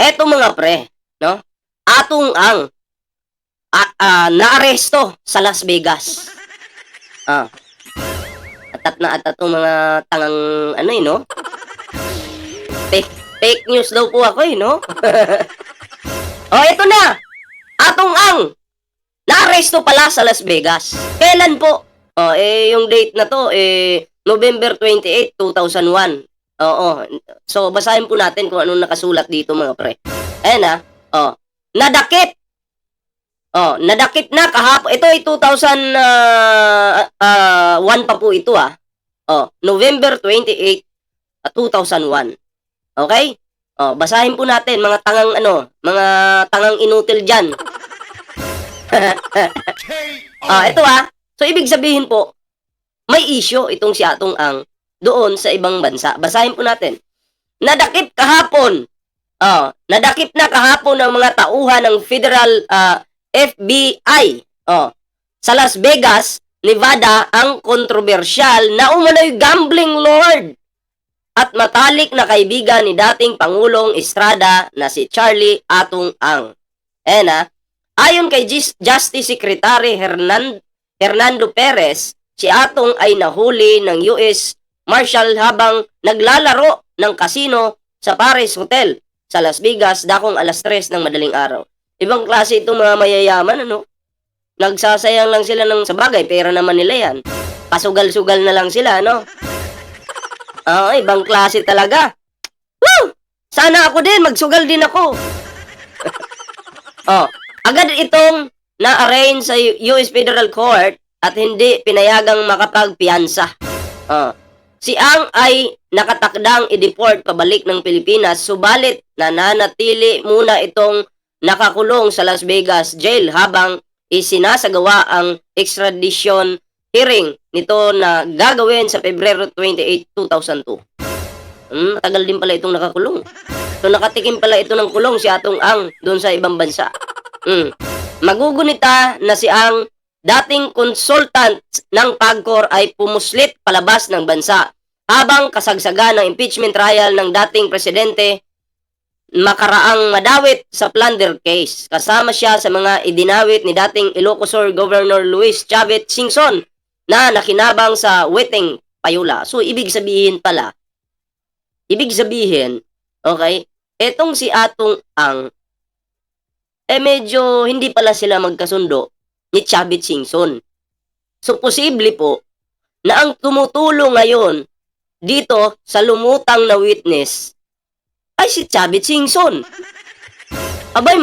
Eto mga pre, no? Atong ang naaresto sa Las Vegas. Ah, atat na atat tong mga tangang ano no? Fake, fake news daw po ako no? Oh, eto na. Atong ang naaresto pala sa Las Vegas. Kailan po? Oh, yung date na to, November 28, 2001. Oo. So, basahin po natin kung anong nakasulat dito mga pre. Ayan Oh, nadakip. Oh, nadakip na kahapon. Ito ay 2001 pa po ito Oh, November 28, 2001. Okay? Oh, basahin po natin mga tangang mga tangang inutil diyan. Ito So ibig sabihin po, may issue itong si Atong Ang doon sa ibang bansa. Basahin po natin. Nadakip kahapon. Nadakip na kahapon ng mga tauhan ng Federal FBI. Sa Las Vegas, Nevada, ang kontrobersyal na umano'y gambling lord at matalik na kaibigan ni dating Pangulong Estrada na si Charlie Atong Ang. Ayon kay Justice Secretary Hernando Perez, si Atong ay nahuli ng US Marshal habang naglalaro ng casino sa Paris Hotel sa Las Vegas dakong alas 3 ng madaling araw. Ibang klase itong mga mayayaman, Nagsasayang lang sila ng sabagay, pera naman nila yan. Pasugal-sugal na lang sila, ibang klase talaga. Woo! Sana ako din, magsugal din ako. Agad itong na-arraign sa US Federal Court at hindi pinayagang makapagpiyansa. Si Ang ay nakatakdang i-deport pabalik ng Pilipinas, subalit nananatili muna itong nakakulong sa Las Vegas jail habang isinasagawa ang extradition hearing nito na gagawin sa Pebrero 28, 2002. Tagal din pala itong nakakulong. So nakatikim pala ito ng kulong si Atong Ang doon sa ibang bansa. Magugunita na si Ang, dating consultant ng PAGCOR, ay pumuslit palabas ng bansa habang kasagsagan ng impeachment trial ng dating presidente makaraang madawit sa plunder case. Kasama siya sa mga idinawit ni dating Ilocos Sur Governor Luis Chavez Singson na nakinabang sa weteng payula. So, ibig sabihin, okay, etong si Atong Ang, medyo hindi pala sila magkasundo ni Chavez Singson. So, posible po na ang tumutulong ngayon dito sa lumutang na witness ay si Chavez Singson. Abay,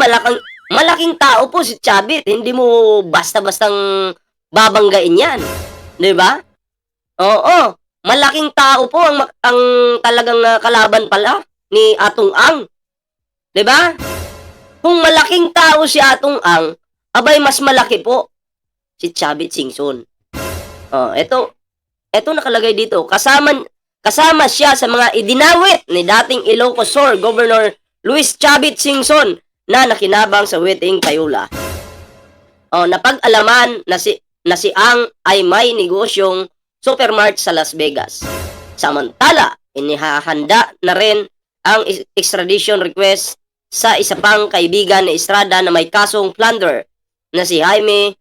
malaking tao po si Chavez. Hindi mo basta-bastang babanggain yan. Diba? Oo. Malaking tao po ang talagang kalaban pala ni Atong Ang. Diba? Kung malaking tao si Atong Ang, abay, mas malaki po si Chavez Singson. Ito nakalagay dito. Kasama siya sa mga idinawit ni dating Ilocos Sur Governor Luis Chavez Singson na nakinabang sa weteng payula. Napag-alaman na si Ang ay may negosyong supermart sa Las Vegas. Samantala, inihahanda na rin ang extradition request sa isa pang kaibigan ni Estrada na may kasong plunder na si Jaime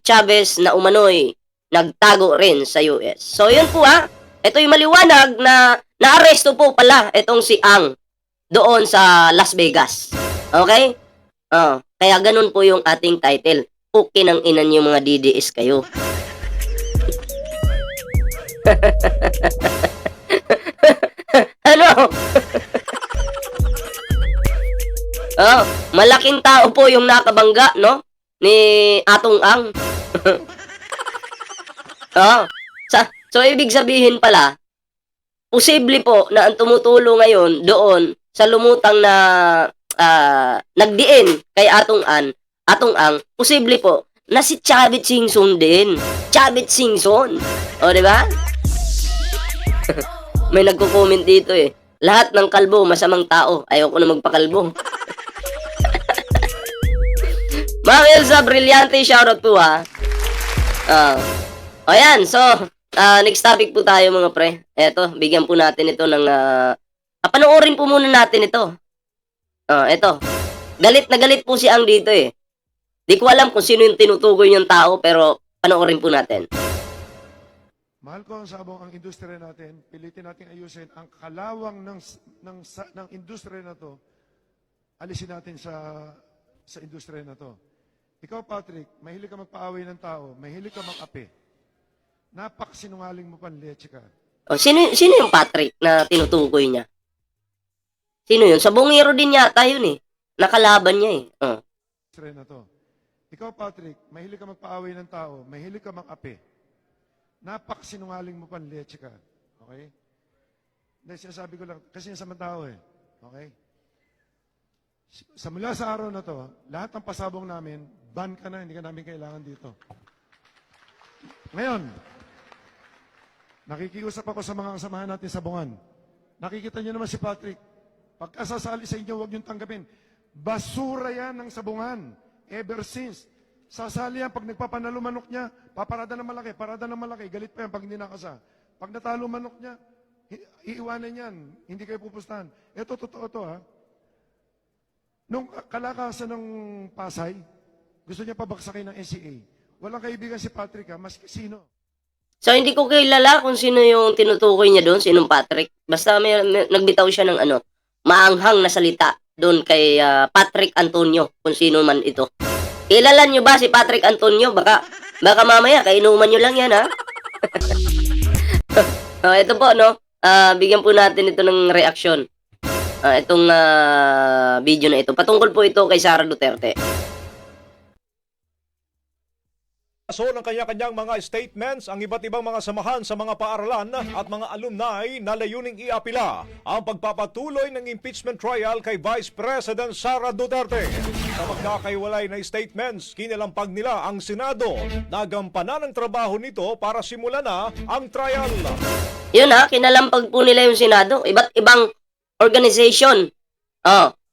Chavez na umano'y nagtago rin sa US. So yun po ito yung maliwanag na naaresto po pala itong si Ang doon sa Las Vegas. Okay? Kaya ganun po yung ating title. Okay ng inan yung mga DDS kayo. Ano? Malaking tao po yung nakabangga, no? Ni Atong Ang. So, ibig sabihin pala, posible po na ang tumutulong ngayon doon sa lumutang na nagdiin kay Atong Ang, posible po na si Chavez Singson din. Chavez Singson. Diba? May nagko-comment dito lahat ng kalbo masamang tao. Ayoko na magpakalbo. Mga Elsa, brilyante, shoutout po ayan, so next topic po tayo mga pre. Eto, bigyan po natin ito ng panoorin po muna natin ito. Eto. Galit na galit po si Ang dito eh. Di ko alam kung sino yung tinutukoy yung tao, pero panoorin po natin. Mahal ko ang sabong ang industriya natin. Pilitin natin ayusin ang kalawang ng industriya na to. Alisin natin sa industriya na to. Ikaw, Patrick, mahilig ka magpaaway ng tao, mahilig ka mag-ape. Napakasinungaling mo panleche ka. Sino yung Patrick na tinutukoy niya? Sino yun? Sa bungero din yata yun eh. Nakalaban niya eh. Industriya na to. Ikaw, Patrick, mahilig ka magpaaway ng tao, mahilig ka mag-ape. Napakasinungaling mo panleche ka. Okay? Hindi, sinasabi ko lang, kasi yung sa mga tao eh. Okay? Mula sa araw na to, lahat ng pasabong namin, ban ka na, hindi ka namin kailangan dito. Ngayon, nakikiusap ako sa mga kasamahan natin sa Bungan. Nakikita niyo naman si Patrick. Pagkasasali sa inyo, huwag niyong tanggapin. Basura yan ng sabungan. Ever since. Sasali yan, pag nagpapanalo manok niya, paparada ng malaki, galit pa yan pag hindi nakasa. Pag natalo manok niya, iiwanan yan, hindi kayo pupustahan. Ito, totoo to ha. Nung kalakasan ng Pasay, gusto niya pabaksakin ng NCA. Walang kaibigan si Patrick ha, maski sino. So, hindi ko kilala kung sino yung tinutukoy niya doon, sinong Patrick. Basta may nagbitaw siya ng maanghang na salita doon kay Patrick Antonio, kung sino man ito. Kilala nyo ba si Patrick Antonio? Baka mamaya, kainuman nyo lang yan, ha? Ito po, no? Bigyan po natin ito ng reaksyon. Itong video na ito. Patungkol po ito kay Sara Duterte. So ng kanya-kanyang mga statements ang iba't ibang mga samahan sa mga paaralan at mga alumni na layuning iapila ang pagpapatuloy ng impeachment trial kay Vice President Sara Duterte. Sa magkakaiwalay na statements, kinalampag nila ang Senado na gampanan ang trabaho nito para simulan na ang trial. Yun kinalampag po nila yung Senado. Iba't ibang organization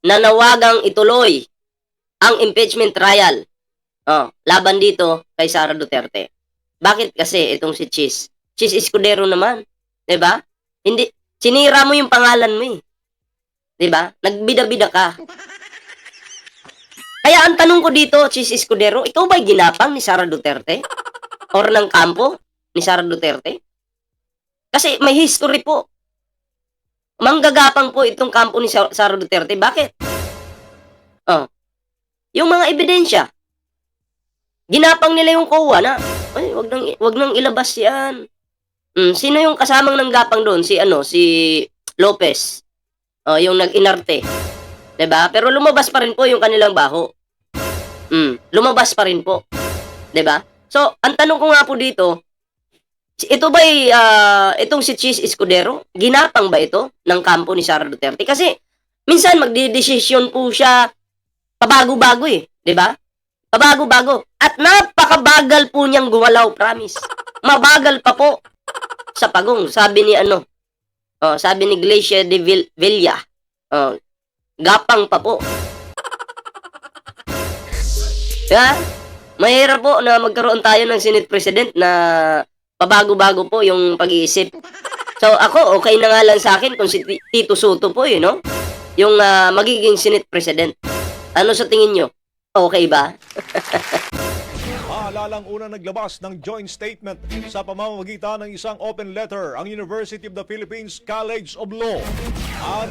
nanawagang ituloy ang impeachment trial. Laban dito kay Sara Duterte. Bakit kasi itong si Chis Escudero naman, 'di ba? Hindi sinira mo yung pangalan mo eh. 'Di ba? Nagbida-bida ka. Kaya ang tanong ko dito, Chis Escudero, ikaw ba'y ginapang ni Sara Duterte? Or ng kampo ni Sara Duterte? Kasi may history po. Manggagapang po itong kampo ni Sara Duterte. Bakit? Yung mga ebidensya. Ginapang nila yung COA na, ay, wag nang ilabas yan. Sino yung kasamang nanggapang doon? Si Lopez. Yung nag-inarte. 'Di ba? Pero lumabas pa rin po yung kanilang baho. Lumabas pa rin po. 'Di ba? So, ang tanong ko nga po dito, ito ba'y itong si Chis Escudero, ginapang ba ito ng kampo ni Sara Duterte? Kasi minsan magdidesisyon po siya pabago-bago eh, 'di ba? Pabago-bago. At napakabagal po niyang gumalaw, promise. Mabagal pa po sa pagong. Sabi ni sabi ni Glacia de Villa. Gapang pa po. Kaya, mahirap po na magkaroon tayo ng Senate President na pabago-bago po yung pag-iisip. So, ako, okay na nga lang sa akin kung si Tito Soto po no? Yung magiging Senate President. Ano sa tingin nyo? Okay ba? Maalalang unang naglabas ng joint statement sa pamamagitan ng isang open letter ang University of the Philippines College of Law.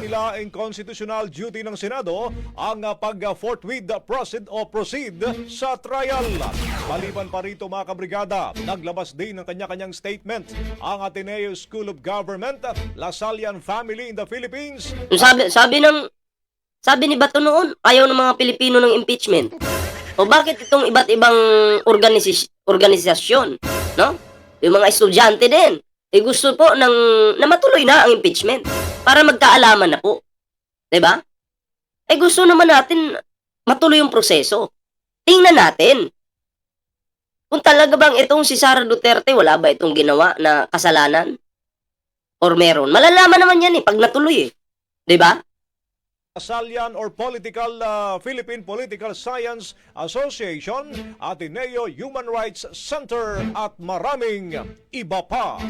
Nilaing constitutional duty ng Senado ang pag-forthwith proceed sa trial. Maliban pa rito mga kabrigada, naglabas din ng kanya-kanyang statement ang Ateneo School of Government, Lasallian Family in the Philippines. Sabi ni Bato noon, ayaw ng mga Pilipino ng impeachment. O bakit itong iba't ibang organisasyon, no? Yung mga estudyante din, gusto po na matuloy na ang impeachment para magkaalaman na po. 'Di ba? Gusto naman natin matuloy yung proseso. Tingnan natin. Kung talaga bang itong si Sara Duterte, wala ba itong ginawa na kasalanan? Or meron? Malalaman naman yan pag natuloy 'Di ba? Lasallian or Philippine Political Science Association, Ateneo Human Rights Center at maraming iba pa.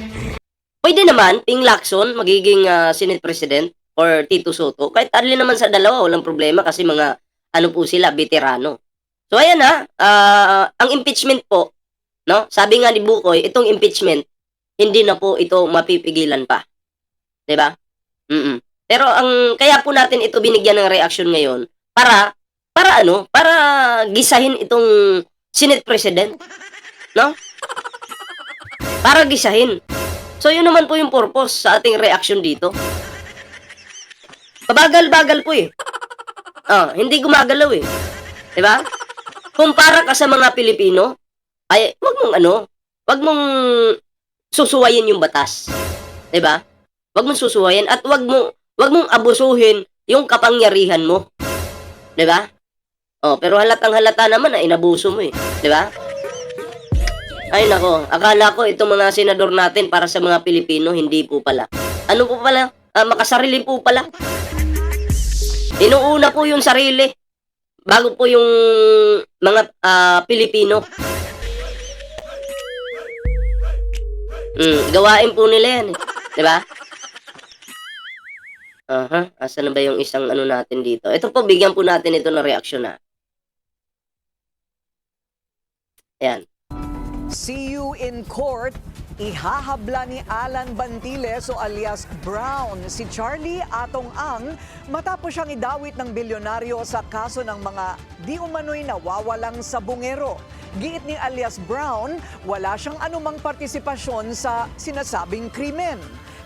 Pwede naman, Ping Lacson, magiging Senate President. or Tito Soto. Kahit alin naman sa dalawa, walang problema kasi mga ano po sila, veterano. So ayan ang impeachment po, no? Sabi nga ni Bukoy, itong impeachment, hindi na po ito mapipigilan pa. 'Di ba? Pero kaya po natin ito binigyan ng reaksyon ngayon para gisahin itong Senate President, no? Para gisahin. So yun naman po yung purpose sa ating reaction dito. Pabagal-bagal po eh. Hindi gumagalaw eh. 'Di ba? Kumpara ka sa mga Pilipino, ay wag mong susuwayin yung batas. 'Di ba? Wag mong susuwayin at wag mong abusuhin yung kapangyarihan mo. 'Di ba? Pero halatang-halata naman na inabuso mo eh, 'di ba? Ay nako, akala ko itong mga senador natin para sa mga Pilipino, hindi po pala. Ano po pala? Makasarili po pala. Inuuna po yung sarili bago po yung mga Pilipino. Gawain po nila yan, eh. 'Di ba? Asan na ba yung isang ano natin dito? Ito po, bigyan po natin ito ng reaksyon na. Ayan. See you in court. Ihahabla ni Alan Bantiles o alias Brown si Charlie Atong Ang matapos siyang idawit ng bilyonaryo sa kaso ng mga di umano'y nawawalang sabungero. Giit ni alias Brown, wala siyang anumang partisipasyon sa sinasabing krimen.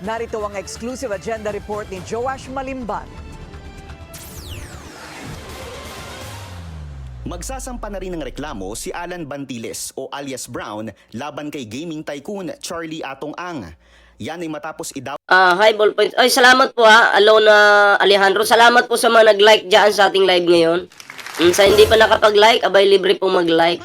Narito ang exclusive agenda report ni Joash Malimban. Magsasampa na rin ng reklamo si Alan Bantiles o alias Brown laban kay gaming tycoon Charlie Atong Ang. Yan ay matapos Hi Ballpoint. Ay, salamat po Alona Alejandro. Salamat po sa mga nag-like dyan sa ating live ngayon. Sa hindi pa nakapag-like, abay libre pong mag-like.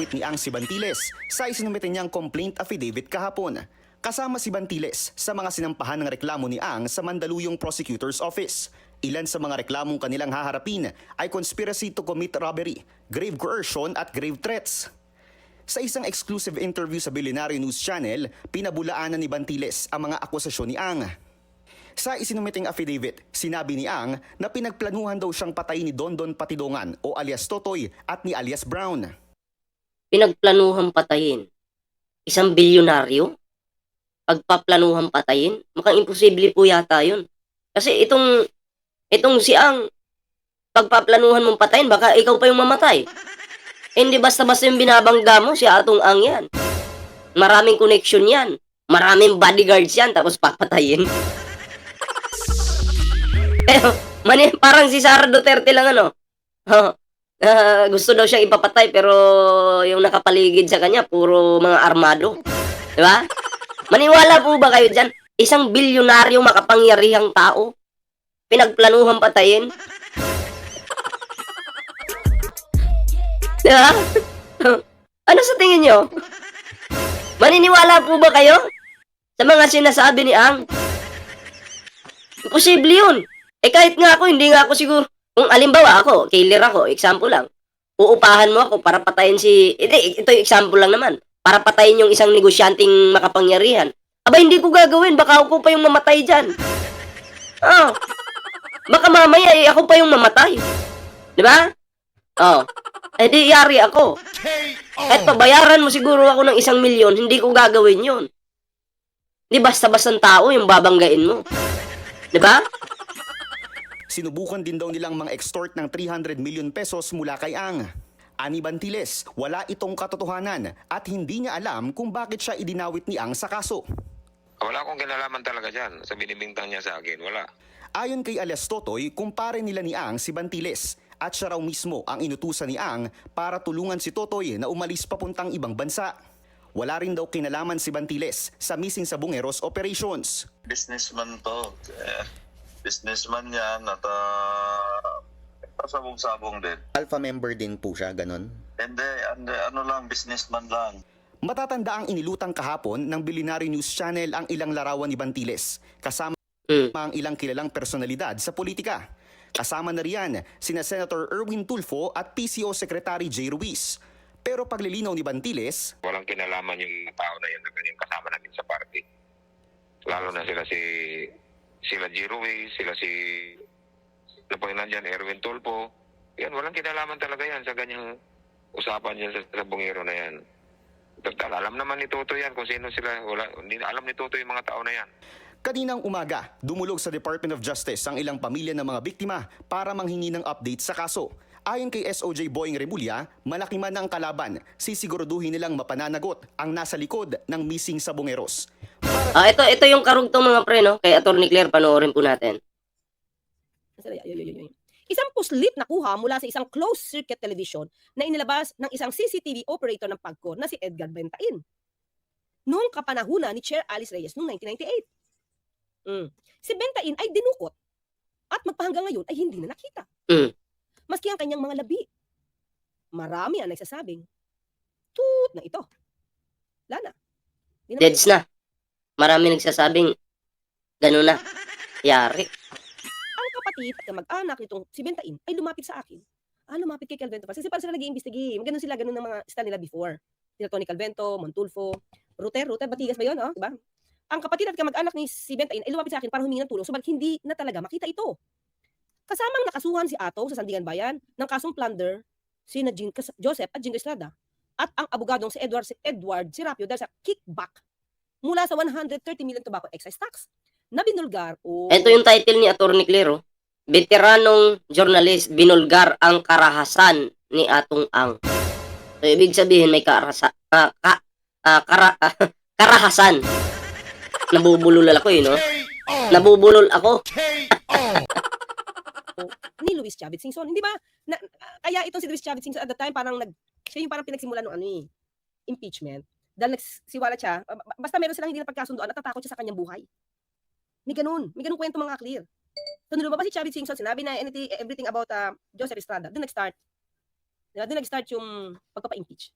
idawit ni Ang si Bantiles sa isinumite niyang complaint affidavit kahapon. Kasama si Bantiles sa mga sinampahan ng reklamo ni Ang sa Mandaluyong Prosecutor's Office. Ilan sa mga reklamong kanilang haharapin ay conspiracy to commit robbery, grave coercion at grave threats. Sa isang exclusive interview sa Billionaire News Channel, pinabulaanan ni Bantiles ang mga akusasyon ni Ang. Sa isinumiting affidavit, sinabi ni Ang na pinagplanuhan daw siyang patayin ni Dondon Patidongan o alias Totoy at ni alias Brown. Pinagplanuhan patayin? Isang bilyonaryo? Pagpaplanuhan patayin? Mukhang imposible po yata yun. Kasi itong si Ang, pagpaplanuhan mong patayin, baka ikaw pa yung mamatay. Hindi basta-basta yung binabangga mo, si Atong Ang yan. Maraming connection yan. Maraming bodyguards yan, tapos papatayin. Parang si Sara Duterte lang gusto daw siyang ipapatay, pero yung nakapaligid sa kanya, puro mga armado. Diba? Maniwala po ba kayo dyan? Isang bilyonaryo makapangyarihang tao, pinagplanuhan patayin. Diba? Ano sa tingin nyo? Maniniwala po ba kayo sa mga sinasabi ni Ang? Imposible yun. Kahit nga ako, hindi nga ako siguro. Kung alimbawa ako, killer ako, example lang. Uupahan mo ako para patayin ito yung example lang naman. Para patayin yung isang negosyanteng makapangyarihan. Aba, hindi ko gagawin. Baka ako pa yung mamatay dyan. Baka mamaya ako pa yung mamatay. Di ba? Di yari ako. Kahit pabayaran mo siguro ako ng 1 milyon, hindi ko gagawin yun. Di basta-bastang tao yung babanggain mo. Di ba? Sinubukan din daw nilang mga extort ng 300 million pesos mula kay Ang. Ani Bantiles, wala itong katotohanan at hindi niya alam kung bakit siya idinawit ni Ang sa kaso. Wala akong kinalaman talaga dyan sa binibintang niya sa akin. Wala. Ayon kay alias Totoy, kumpare nila ni Ang si Bantiles at siya raw mismo ang inutusan ni Ang para tulungan si Totoy na umalis papuntang ibang bansa. Wala rin daw kinalaman si Bantiles sa missing Sabungeros operations. Businessman to. Businessman yan at pasabong-sabong din. Alpha member din po siya, ganon? Hindi, ano lang, businessman lang. Matatanda ang inilutang kahapon ng Billionaire News Channel ang ilang larawan ni Bantiles, kasama ang ilang kilalang personalidad sa politika. Kasama na riyan sina Senator Erwin Tulfo at PCO Secretary Jay Ruiz. Pero paglilinaw ni Bantiles, Walang kinalaman yung tao na yun na kasama namin sa party. Lalo na sila si sila Jiroy, sila si ano pa yun nandyan, Erwin Tulfo. Yan, walang kinalaman talaga yan sa ganyang usapan yan sa bungero na yan. Total, alam naman ni Toto yan kung sino sila. Hindi alam ni Toto yung mga tao na yan. Kaninang umaga, dumulog sa Department of Justice ang ilang pamilya ng mga biktima para manghingi ng update sa kaso. Ayon kay SOJ Boying Remulla, malaki man ang kalaban, sisiguraduhin nilang mapananagot ang nasa likod ng missing sabongeros. Ito yung karugtong mga pre, no? Kay Atty. Claire, panoorin po natin. Isang puslit na kuha mula sa isang closed-circuit television na inilabas ng isang CCTV operator ng PAGCOR na si Edgar Bentain. Noong kapanahunan ni Chair Alice Reyes noong 1998. Si Bentain ay dinukot at magpahanggang ngayon ay hindi na nakita. Mm. Maski ang kanyang mga labi. Marami ang nagsasabing, toot na ito. Lana. Deads na. Marami nagsasabing, gano'n na. Yari. Ang kapatid at kamag-anak nitong si Bentain ay lumapit sa akin. Lumapit kay Calvento. Kasi paano sila nag-iimbestigate? Ganun sila, ganun ng mga style nila before. Sila Tony Calvento, Montulfo, Ruter, Batigas ba yun? Oh? Diba? Ang kapatid at kamag-anak ni si Bentain ay lumapit sa akin para humingi ng tulong. Subalit hindi na talaga makita ito. Kasamang nakasuhan si Atong sa Sandigan Bayan ng kasong plunder si Joseph at Jingo Estrada at ang abogadong si Edward Serapio dahil sa kickback mula sa 130 million tobacco excise tax na binulgar o Ito yung title ni Atty. Claire, oh. Veteranong journalist, binulgar ang karahasan ni Atong Ang. So, ibig sabihin may karahasan. Nabubulol ako no? Nabubulol ako. ni Luis Chavez Singson. Hindi ba? Kaya itong si Luis Chavez Singson at the time siya yung parang pinagsimulan ng impeachment. Dahil nagsiwala siya, basta meron silang hindi napagkasundoan, natatakot siya sa kanyang buhay. May ganun kwento mga clear. So nung lumabas si Chavez Singson, sinabi na everything about Joseph Estrada. Doon nag-start. Diba? Doon nag-start yung pagpapa-impeach.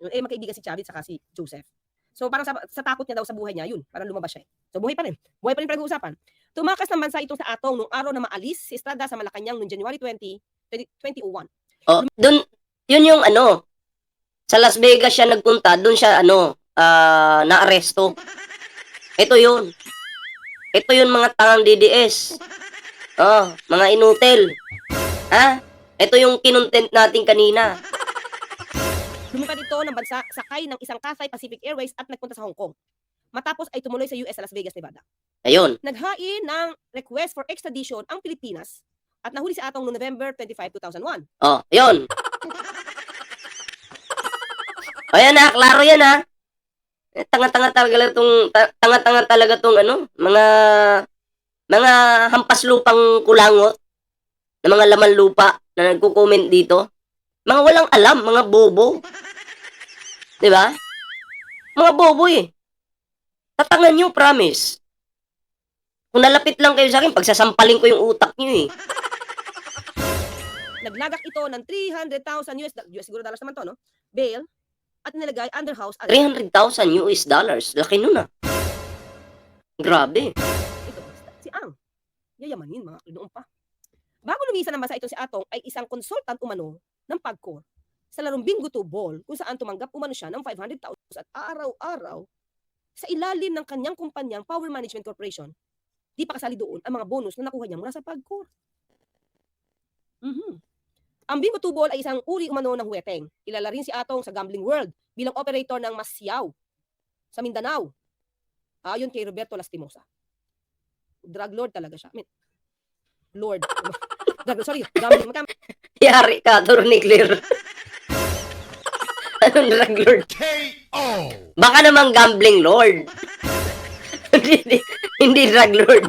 Magkaibigan si Chavez saka si Joseph. So parang sa takot niya daw sa buhay niya, yun, parang lumabas siya. So buhay pa rin. Buhay pa rin pinag-uusapan. Tumakas ng bansa itong sa Atong nung araw na maalis si Estrada sa Malacanang noong January 2001. Oh, dun, yun yung sa Las Vegas siya nagpunta, dun siya na-aresto. Ito yun. Ito yun mga tangang DDS. Oh, mga inutil. Ha? Ito yung kinontent natin kanina. Lumipad ito ng bansa sakay ng isang Cathay Pacific Airways at nagpunta sa Hong Kong. Matapos ay tumuloy sa US sa Las Vegas, Nevada. Ayun. Naghain ng request for extradition ang Pilipinas at nahuli si Atong noong November 25, 2001. Oh, yun. Ayan na, klaro yan ha. Tanga-tanga talaga tong mga hampas lupang kulangot na mga laman lupa na nagko-comment dito. Mga walang alam, mga bobo. 'Di ba? Mga bobo eh. Tatangan nyo, promise. Kung nalapit lang kayo sa akin, pagsasampalin ko yung utak nyo eh. Naglagak ito ng 300,000 US siguro dollars naman to, no? Bail at nilagay under house arrest. 300,000 US dollars. Laki nun ah. Grabe. Ito, si Ang. Yayamanin mga noon pa. Bago lumisan ng bansa ito si Atong ay isang consultant umano ng PAGCOR sa larong Bingo 2 Ball kung saan tumanggap umano siya ng 500,000 at araw-araw sa ilalim ng kanyang kumpanyang Power Management Corporation. Di pa kasali doon ang mga bonus na nakuha niya mula sa PAGCOR. Ang Bingo 2 Ball ay isang uri umano ng huweteng. Kilala rin si Atong sa gambling world bilang operator ng Masyaw sa Mindanao. Ayon kay Roberto Lastimosa. Drug lord talaga siya. Lord. Gambling. Yari ka, Atty. Claire. Anong drug lord? Baka namang gambling lord. Hindi drug lord.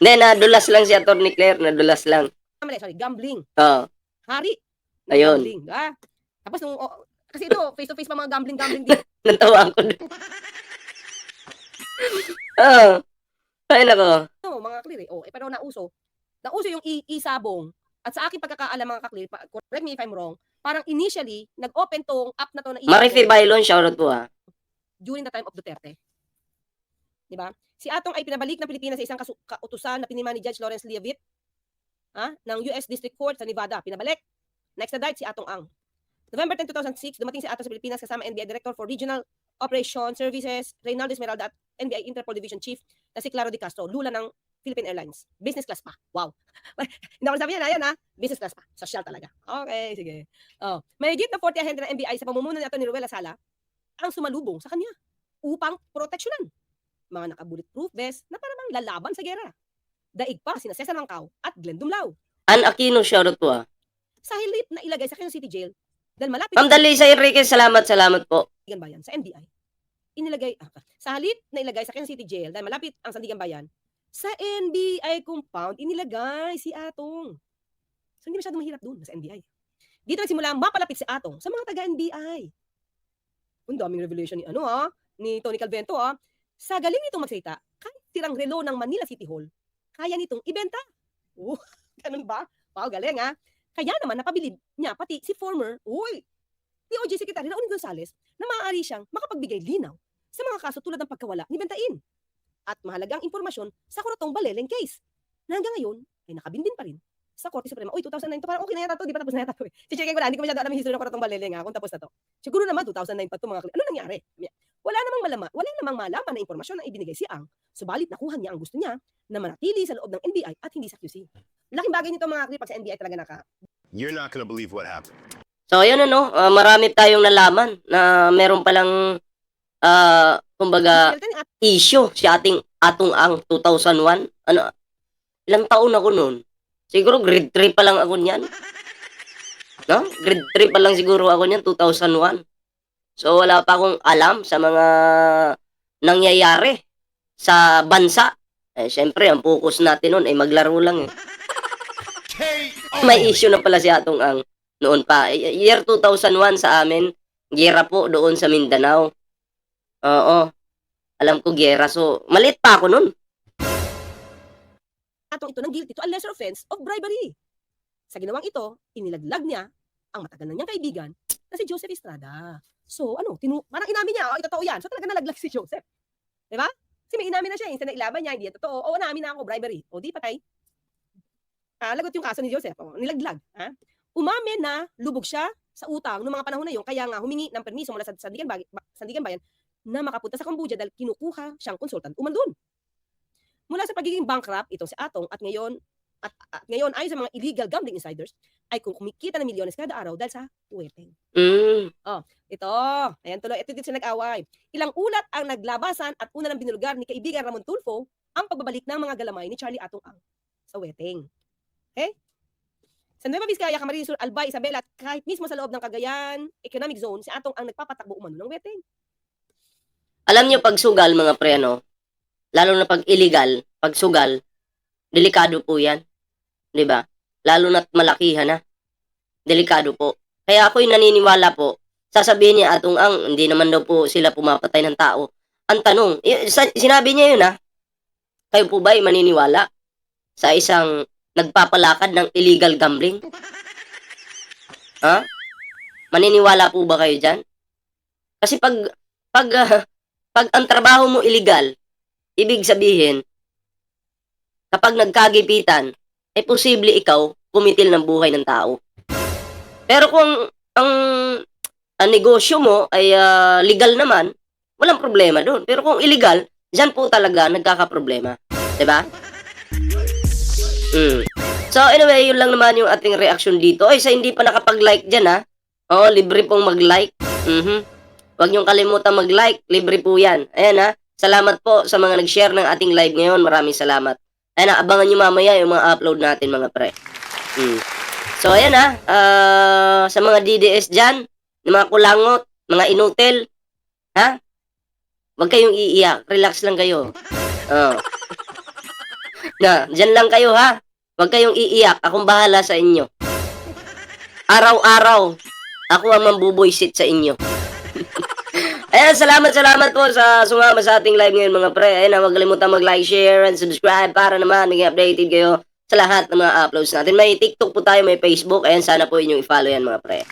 Hindi, nadulas lang si Atty. Claire. Nadulas lang. Gambling. Oo. Hari. Ayun. Gambling. Tapos kasi ito, face-to-face pa mga gambling dito. Natawa ko. Oo. Ay, nako. Mga clear pero nauso yung isabong. At sa aking pagkakaalam mga kaklir, correct me if I'm wrong, parang initially, nag-open tong app na to na Marifi Bailon, shoutout po ha. during the time of Duterte. Diba? Si Atong ay pinabalik ng Pilipinas sa isang kautusan na pinirma ni Judge Lawrence Leavitt ng US District Court sa Nevada. Pinabalik. Na-extradite si Atong Ang. November 10, 2006, dumating si Atong sa Pilipinas kasama NBI Director for Regional Operation Services, Reynaldo Esmeralda at NBI Interpol Division Chief na si Claro Di Castro, lula ng Philippine Airlines. Business class pa. Wow. Hindi ako sabi yan, ayan ha. Business class pa. Social talaga. Okay, sige. Oh. Mahigit na 40 ahente ng NBI sa pamumuno ni Atty. Ruel Sala ang sumalubong sa kanya upang proteksyonan. Mga naka-bulletproof vest na parang lalaban sa gera. Daig pa sina Cesar Mancao at Glenn Dumlao. An Aquino, shoutout po Sa hilip na ilagay sa Quezon City Jail dahil malapit Ma'am Dalisa Enriquez, salamat po. Sandigan Bayan sa NBI. Inilagay sa halip na ilagay sa Quezon City Jail dahil malapit ang Sandigan Bayan, sa NBI compound inilagay si Atong. So hindi masyadong mahirap doon sa NBI. Dito nagsimula mapalapit si Atong sa mga taga-NBI. Ang daming revelation ni Tony Calvento Sa galing nitong magsalita, kahit tirang relo ng Manila City Hall, kaya nitong ibenta. Ganun ba? Wow, galing Kaya naman napabilib niya pati si former, DOJ Secretary Raul Gonzales na maaari siyang makapagbigay linaw sa mga kaso tulad ng pagkawala ni Bentain at mahalagang impormasyon sa Corotong Baleleng case na hanggang ngayon ay nakabinbin pa rin sa Korte Suprema. 2009 to, parang okay na yata to, di pa tapos na yata to. Checkin ko na, hindi ko masyado alam yung history ng Corotong Baleleng kung tapos na to. Siguro naman 2009 pa to mga ano nangyari? Wala namang malaman na impormasyon na ibinigay si Ang, subalit nakuha niya ang gusto niya na manatili sa loob ng NBI at hindi sa QC. Laking bagay nito mga pag sa NBI talaga You're not gonna believe what happened. So, ayun marami tayong nalaman na meron palang, kumbaga, issue si Atong Ang 2001. Ilang taon ako noon? Siguro grade 3 pa lang ako niyan. No? Grade 3 pa lang siguro ako niyan, 2001. So, wala pa akong alam sa mga nangyayari sa bansa. Syempre, ang focus natin noon ay maglaro lang May issue na pala si Atong Ang noon pa. Year 2001 sa amin, gera po doon sa Mindanao. Oo. Alam ko gera. So, maliit pa ako noon. Atong ito ng guilty to a lesser offense of bribery. Sa ginawang ito, inilaglag niya ang matagal na niyang kaibigan na si Joseph Estrada. So, parang inamin niya, ito totoo yan. So, talaga nalaglag si Joseph. Diba? Kasi may inamin na siya, instead na ilaban niya, hindi yan totoo. Oo, namin na ako, bribery. O, di patay. Lagot yung kaso ni Joseph. Nilaglag. Umamin na lubog siya sa utang noong mga panahon na yun. Kaya nga, humingi ng permiso mula sa Sandigan Bayan na makapunta sa Cambodia dahil kinukuha siyang consultant umandun. Mula sa pagiging bankrupt, itong si Atong, at ngayon ayon sa mga illegal gambling insiders, ay kumikita ng milyones kada araw dahil sa weteng. Ito, ayan tuloy, ito dito siya nag-away. Ilang ulat ang naglabasan at una nang binulgar ni kaibigan Ramon Tulfo ang pagbabalik ng mga galamay ni Charlie Atong Ang sa weteng. Okay? Sa Nueva Vizcaya, Camarines Sur, Albay, Isabela, at kahit mismo sa loob ng Cagayan Economic Zone, si Atong Ang nagpapatakbo umano ng weteng. Alam niyo, pag sugal, mga pre, lalo na pag illegal, pag sugal, delikado po yan. Diba? Lalo na't malakihan na. Delikado po. Kaya ako'y naniniwala po, sasabihin niya Atong Ang, hindi naman daw po sila pumapatay ng tao. Ang tanong, sinabi niya yun kayo po ba ay maniniwala sa isang nagpapalakad ng illegal gambling? Maniniwala po ba kayo dyan? Kasi pag ang trabaho mo illegal, ibig sabihin, kapag nagkagipitan, ay posible ikaw kumitil ng buhay ng tao. Pero kung ang negosyo mo ay legal naman, walang problema doon. Pero kung illegal, dyan po talaga nagkakaproblema. Diba? So anyway, yun lang naman yung ating reaction dito. Ay, sa hindi pa nakapag-like dyan libre pong mag-like. Huwag niyong kalimutan mag-like. Libre po yan. Ayan Salamat po sa mga nag-share ng ating live ngayon. Maraming salamat. Ayan abangan nyo mamaya yung mga upload natin mga pre. So ayan sa mga DDS dyan, yung mga kulangot, mga inutil, huwag kayong iiyak. Relax lang kayo. Dyan lang kayo Huwag kayong iiyak. Akong bahala sa inyo. Araw-araw, ako ang mambuboysit sa inyo. Ayan, salamat po sa sumama sa ating live ngayon mga pre. Ayan, huwag kalimutan mag-like, share, and subscribe para naman maging updated kayo sa lahat ng mga uploads natin. May TikTok po tayo, may Facebook. Ayan, sana po inyong i-follow yan mga pre.